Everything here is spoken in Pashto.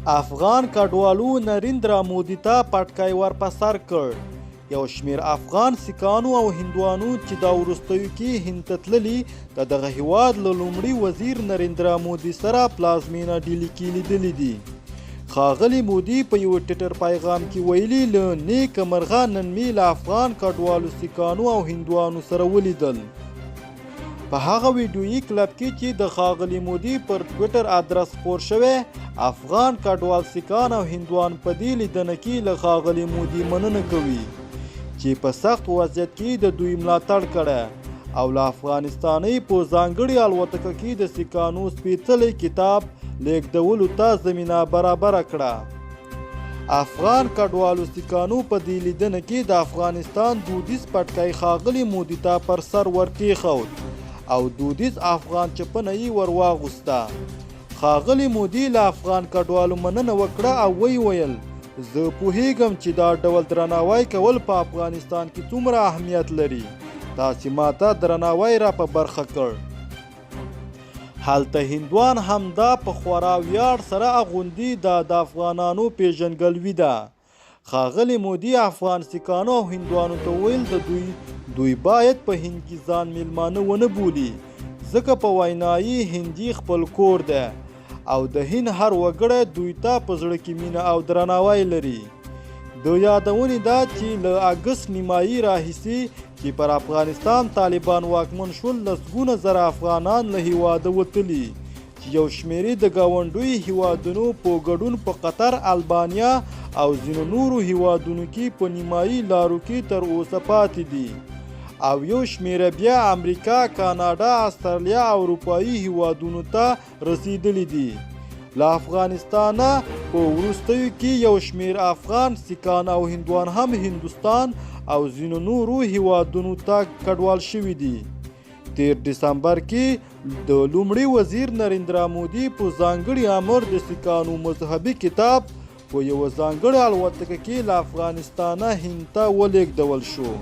افغان کډوالو نریندرا مودي ته پټکی ور په سر کړ. یو شمیر افغان سیکانو او هندوانو چې دا وروستیو کې هند ته تللي د دغه هیواد له لومړي وزیر نریندرا مودي سره پلازمینه ډیلي کې لیدلي دي. ښاغلي مودي په یو ټویټر پیغام کې ویلي له نیکه مرغه نن مې له افغان کډوالو سیکانو او هندوانو سره ولیدل. په هغه ویډیویي کلپ کې چې د ښاغلي مودي پر ټویټر ادرس خپور شوی، افغان کډوال سیکان او هندوان په دې لیدنه کې له ښاغلي مودي مننه کوي چې په سخت وضعیت کې د دوی ملاتړ کړی او له افغانستانۍ په ځانګړې الوتکه کې د سیکانو سپېڅلی کتاب لیږدولو ته زمینه برابره کړه. افغان کډوالو سیکانو په دې لیدنه کې د افغانستان دودیز پټکی ښاغلي مودي ته پر سر ورکېښود او دودیز افغان چپنه یې ور واغوسته. ښاغلي مودي له افغان کډوالو مننه وکړه او ویې ویل زه پوهیږم چې دا ډول درناوی کول په افغانستان کې څومره اهمیت لري. تاسې ماته درناوی را په برخه کړ. هلته هندوان هم دا په خورا ویاړ سره اغوندي دا د افغانانو پیژندګلوي ده. ښاغلي مودي افغان سیکانو او هندوانو ته ویل د دوی باید په هند کې ځان میلمانه ونه بولي ځکه په وینایي هندي خپل کور ده او د هند هر وګړی دوی ته په زړه کې مینه او درناوی لري. د یادونې ده چې له اګست نیمایي راهیسې چې پر افغانستان طالبان واکمن شول، لسګونه زره افغانان له هیواده وتلي چې یو شمېر د ګاونډیو هیوادونو په ګډون په قطر، البانیا او ځینو نورو هیوادونو کې په نیمایي لارو کې تر اوسه پاتې دي او یو شمېره بیا امریکا، کاناډا، استرالیا او اروپایي هیوادونو ته رسیدلي دي. له افغانستانه په وروستیو کې یو شمېر افغان سیکان او هندوان هم هندوستان او ځینو نورو هیوادونو ته کډوال شوي دي. 13 ډسمبر کې د لومړي وزیر نریندرا مودي په ځانګړي امر د سیکانو مذهبي کتاب په یوه ځانګړې الوتکه کې له افغانستانه هند ته ولېږدول شو.